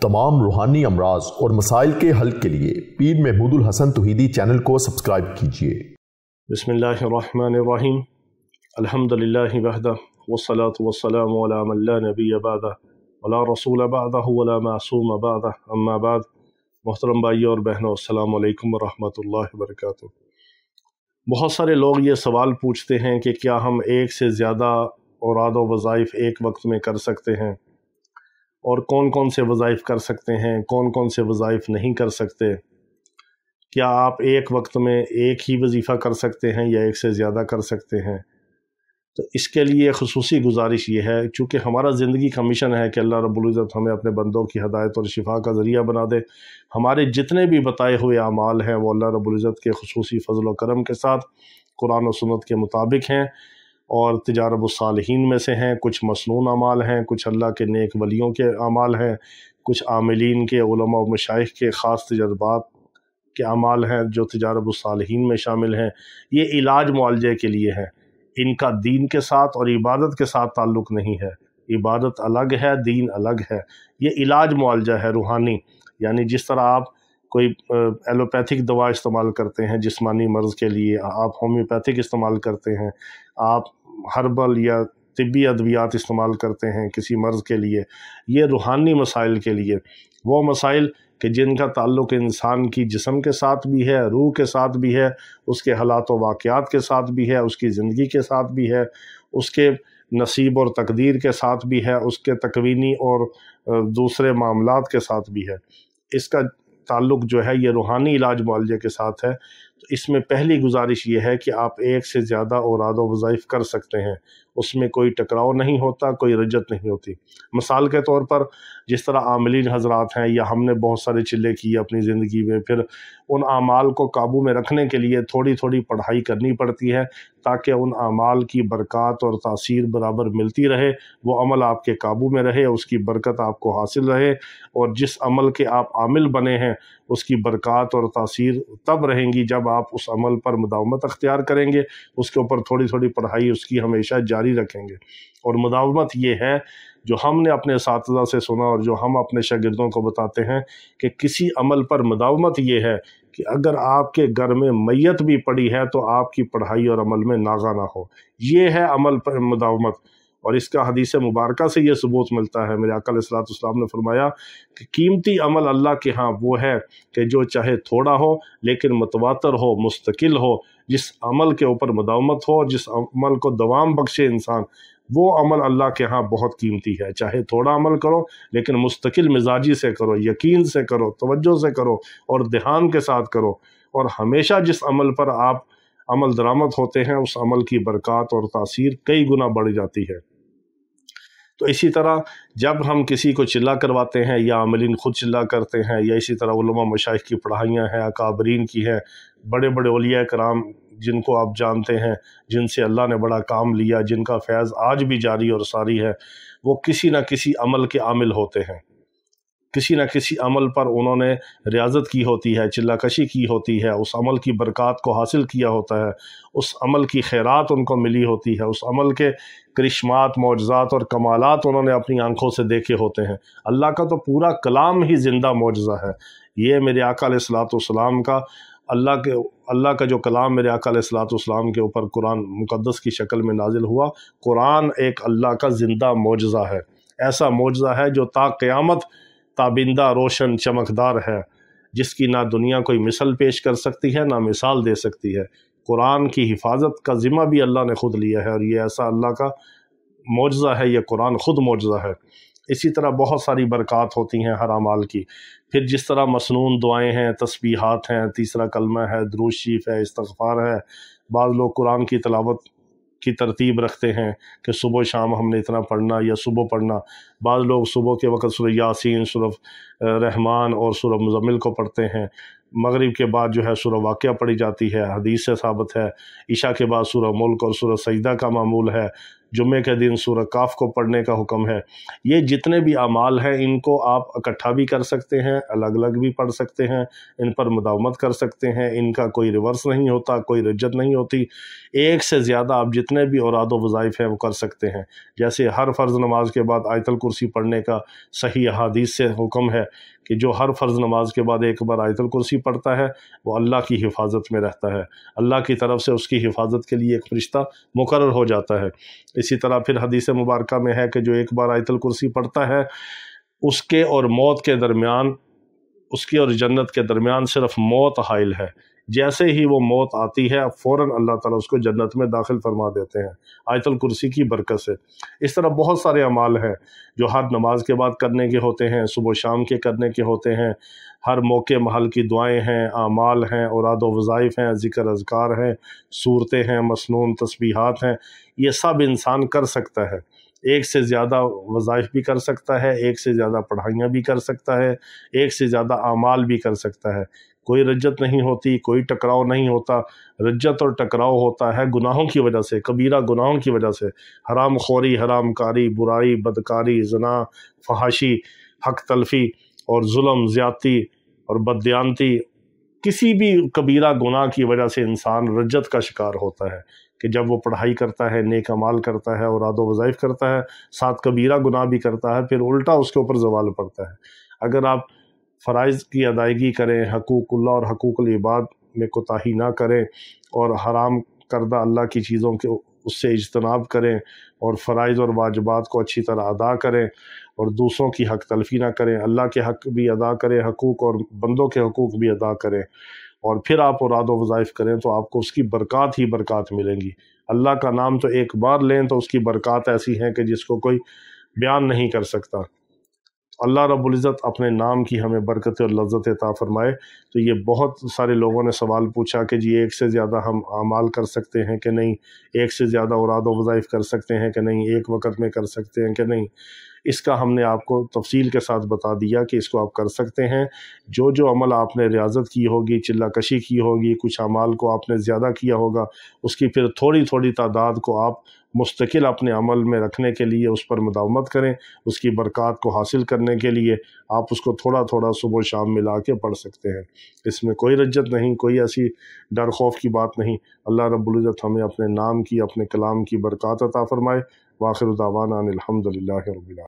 तमाम रूहानी अमराज और मसाइल के हल के लिए पीर महमूद उल हसन तौहीदी चैनल को सब्सक्राइब कीजिए। बिस्मिल्लाहिर्रहमानिर्रहीम। अल्हम्दुलिल्लाहि वहदा वस्सलातु वस्सलामु अला मन ला नबिय्य बअदा वला रसूल बअदहु वला मासूम बअदा अम्मा बाद। मोहतरम भाइयों और बहनों, अस्सलामु अलैकुम व रहमतुल्लाहि व बरकातुहू। बहुत सारे लोग ये सवाल पूछते हैं कि क्या हम एक से ज़्यादा औराद व वज़ाइफ एक वक्त में कर सकते हैं, और कौन कौन से वज़ाइफ कर सकते हैं, कौन कौन से वज़ाइफ नहीं कर सकते। क्या आप एक वक्त में एक ही वजीफ़ा कर सकते हैं या एक से ज़्यादा कर सकते हैं। तो इसके लिए ख़ुसूसी गुजारिश ये है, चूँकि हमारा ज़िंदगी का मिशन है कि अल्लाह रब्बुल इज़्ज़त हमें अपने बंदों की हदायत और शिफा का ज़रिया बना दे। हमारे जितने भी बताए हुए अमाल हैं वो अल्लाह रब्बुल इज़्ज़त के ख़ुसूसी फ़ज़ल व करम के साथ कुरान और सुन्नत के मुताबिक हैं और तिजारतुस सालिहीन में से हैं। कुछ मसनून अमाल हैं, कुछ अल्लाह के नेक वलियों के अमाल हैं, कुछ आमिलीन के उलमा व मशाइख के ख़ास तजर्बात के अमाल हैं जो तिजारतुस सालिहीन में शामिल हैं। ये इलाज मुआलजे के लिए हैं, इनका दीन के साथ और इबादत के साथ ताल्लुक़ नहीं है। इबादत अलग है, दीन अलग है। ये इलाज मुआलजा है रूहानी, यानी जिस तरह आप कोई एलोपैथिक दवा इस्तेमाल करते हैं जिस्मानी मर्ज़ के लिए, आप होम्योपैथिक इस्तेमाल करते हैं, आप हर्बल या तिब्बी अद्वियात इस्तेमाल करते हैं किसी मर्ज़ के लिए। ये रूहानी मसाइल के लिए, वो मसाइल कि जिनका ताल्लुक़ इंसान की जिस्म के साथ भी है, रूह के साथ भी है, उसके हालात व वाक़यात के साथ भी है, उसकी ज़िंदगी के साथ भी है, उसके नसीब और तकदीर के साथ भी है, उसके तकवीनी और दूसरे मामलात के साथ भी है। इसका ताल्लुक़ जो है ये रूहानी इलाज मुआलजे के साथ है। तो इसमें पहली गुजारिश ये है कि आप एक से ज़्यादा औराद व वज़ाइफ कर सकते हैं, उसमें कोई टकराव नहीं होता, कोई रजत नहीं होती। मिसाल के तौर पर जिस तरह आमिलीन हज़रात हैं या हमने बहुत सारे चिल्ले किए अपनी ज़िंदगी में, फिर उन आमाल को काबू में रखने के लिए थोड़ी थोड़ी पढ़ाई करनी पड़ती है ताकि उन आमाल की बरक़ात और तासीर बराबर मिलती रहे, वो अमल आपके काबू में रहे, उसकी बरकत आपको हासिल रहे, और जिस अमल के आप आमिल बने हैं उसकी बरक़ात और तासीर तब रहेंगी जब आप उस अमल पर मुदावमत अख्तियार करेंगे, उसके ऊपर थोड़ी थोड़ी पढ़ाई उसकी हमेशा जारी रखेंगे। और मुदावमत ये है जो हमने अपने असातिज़ा से सुना और जो हम अपने शागिर्दों को बताते हैं कि किसी अमल पर मुदावमत ये है कि अगर आपके घर में मैयत भी पड़ी है तो आपकी पढ़ाई और अमल में नागा ना हो। ये है अमल पर मुदावमत, और इसका हदीस मुबारका से ये सबूत मिलता है। मेरे आका अलैहिस्सलातु वस्सलाम ने फरमाया कि कीमती अमल अल्लाह के यहाँ वो है कि जो चाहे थोड़ा हो लेकिन मुतवातर हो, मुस्तकिल हो, जिस अमल के ऊपर मुदावमत हो, जिस अमल को दवाम बख्शे इंसान, वो अमल अल्लाह के यहाँ बहुत कीमती है। चाहे थोड़ा अमल करो लेकिन मुस्तकिल मिजाजी से करो, यकीन से करो, तवज्जो से करो और ध्यान के साथ करो, और हमेशा जिस अमल पर आप अमल दरामद होते हैं उस अमल की बरक़ात और तासीर कई गुना बढ़ जाती है। तो इसी तरह जब हम किसी को चिल्ला करवाते हैं या आमिलीन ख़ुद चिल्ला करते हैं, या इसी तरह उलमा मशाइख की पढ़ाइयाँ हैं, अकाबरीन की हैं, बड़े बड़े औलिया कराम जिनको आप जानते हैं, जिनसे अल्लाह ने बड़ा काम लिया, जिनका फैज़ आज भी जारी और सारी है, वो किसी न किसी अमल के आमिल होते हैं। किसी न किसी अमल पर उन्होंने रियाज़त की होती है, चिल्लाकशी की होती है, उस अमल की बरक़ात को हासिल किया होता है, उस अमल की खैरात उनको मिली होती है, उस अमल के करिश्मात, मौजज़ात और कमालात उन्होंने अपनी आंखों से देखे होते हैं। अल्लाह का तो पूरा कलाम ही ज़िंदा मौजज़ा है। ये मेरे आका अलैहिस्सलातु वस्सलाम का अल्लाह का जो कलाम मेरे आका अलैहिस्सलातु वस्सलाम के ऊपर कुरान मुक़द्दस की शक्ल में नाजिल हुआ, कुरान एक अल्लाह का ज़िंदा मौजज़ा है। ऐसा मौजज़ा है जो ता क़यामत ताबिंदा, रोशन, चमकदार है, जिसकी ना दुनिया कोई मिसल पेश कर सकती है ना मिसाल दे सकती है। कुरान की हिफाजत का ज़िम्मा भी अल्लाह ने ख़ुद लिया है, और ये ऐसा अल्लाह का मौजज़ा है, ये कुरान ख़ुद मौजज़ा है। इसी तरह बहुत सारी बरक़ात होती हैं हर अमाल की। फिर जिस तरह मसनून दुआएं हैं, तस्बीहात हैं, तीसरा कलमा है, दुरूद शरीफ है, इस्तिग़फ़ार है। बाज़ लोग कुरान की तिलावत की तरतीब रखते हैं कि सुबह शाम हमने इतना पढ़ना या सुबह पढ़ना। बाज़ लोग सुबह के वक़्त सूरह यासीन, सूरह रहमान और सूरह मुज़म्मिल को पढ़ते हैं। मगरिब के बाद जो है सूरह वाक़िया पढ़ी जाती है, हदीस से साबित है। इशा के बाद सूरह मुल्क और सूरह सजदा का मामूल है। जुम्मे के दिन सूरह काफ को पढ़ने का हुक्म है। ये जितने भी अमाल हैं इनको आप इकट्ठा भी कर सकते हैं, अलग अलग भी पढ़ सकते हैं, इन पर मुदावमत कर सकते हैं, इनका कोई रिवर्स नहीं होता, कोई रज्जत नहीं होती। एक से ज़्यादा आप जितने भी औराद व वज़ाइफ हैं वो कर सकते हैं। जैसे हर फ़र्ज़ नमाज के बाद आयतुल कुर्सी पढ़ने का सही अहादीस से हुक्म है कि जो हर फ़र्ज़ नमाज के बाद एक बार आयतुल कुर्सी पढ़ता है वो अल्लाह की हिफाजत में रहता है, अल्लाह की तरफ से उसकी हिफाजत के लिए एक फ़रिश्ता मुकर्रर हो जाता है। इसी तरह फिर हदीस मुबारक में है कि जो एक बार आयतुल कुर्सी पढ़ता है उसके और मौत के दरमियान, उसकी और जन्नत के दरमियान सिर्फ मौत हाइल है। जैसे ही वो मौत आती है फ़ौरन अल्लाह ताला उसको जन्नत में दाखिल फरमा देते हैं आयतुल कुर्सी की बरकत से। इस तरह बहुत सारे अमाल हैं जो हर नमाज के बाद करने के होते हैं, सुबह शाम के करने के होते हैं, हर मौके महल की दुआएं हैं, आमाल हैं, औराद व वज़ाइफ हैं, ज़िक्र अज़कार हैं, सूरतें हैं, मसनून तस्बीहात हैं, ये सब इंसान कर सकता है। एक से ज़्यादा वज़ाइफ भी कर सकता है, एक से ज़्यादा पढ़ाइयाँ भी कर सकता है, एक से ज़्यादा आमाल भी कर सकता है। कोई रज्जत नहीं होती, कोई टकराव नहीं होता। रज्जत और टकराव होता है गुनाहों की वजह से, कबीरा गुनाहों की वजह से, हराम खोरी, हराम कारी, बुराई, बदकारी, ज़ना, फहाशी, हक तलफ़ी और जुल्म, ज़्यादती और बददियानती, किसी भी कबीरा गुनाह की वजह से इंसान रज्जत का शिकार होता है कि जब वो पढ़ाई करता है, नेक अमाल करता है, औराद व वज़ाइफ करता है, साथ कबीरा गुनाह भी करता है, फिर उल्टा उसके ऊपर ज़वाल पड़ता है। अगर आप फ़राइज़ की अदायगी करें, हकूक़ुल्लाह और हकूक़ुल इबाद में कोताही ना करें और हराम करदा अल्लाह की चीज़ों के उससे इज्तनाब करें और फ़राइज़ और वाजिबात को अच्छी तरह अदा करें और दूसरों की हक तलफ़ी ना करें, अल्लाह के हक़ भी अदा करें, हकूक़ और बंदों के हकूक़ भी अदा करें और फिर आप औराद व वज़ाइफ करें तो आपको उसकी बरक़ात ही बरक़ात मिलेंगी। अल्लाह का नाम तो एक बार लें तो उसकी बरक़ात ऐसी हैं कि जिसको कोई बयान नहीं कर सकता। अल्लाह रब्बुल इज़्ज़त अपने नाम की हमें बरकत और लज़्ज़त अता फ़रमाए। तो ये बहुत सारे लोगों ने सवाल पूछा कि जी एक से ज़्यादा हम आमाल कर सकते हैं कि नहीं, एक से ज़्यादा औराद व वज़ाइफ कर सकते हैं कि नहीं, एक वक़्त में कर सकते हैं कि नहीं। इसका हमने आपको तफसील के साथ बता दिया कि इसको आप कर सकते हैं। जो जो अमल आपने रियाज़त की होगी, चिल्ला कशी की होगी, कुछ अमाल को आपने ज़्यादा किया होगा, उसकी फिर थोड़ी थोड़ी तादाद को आप मुस्तकिल अपने अमल में रखने के लिए उस पर मुदावमत करें। उसकी बरक़ात को हासिल करने के लिए आप उसको थोड़ा थोड़ा सुबह शाम मिला के पढ़ सकते हैं। इसमें कोई रज्जत नहीं, कोई ऐसी डर खौफ की बात नहीं। अल्लाह रब्बुल इज़्ज़त हमें अपने नाम की, अपने कलाम की बरक़ात अता फ़रमाए। वाखिर दावाना अनिल हम्दुलिल्लाहि रब्बिल आलमीन।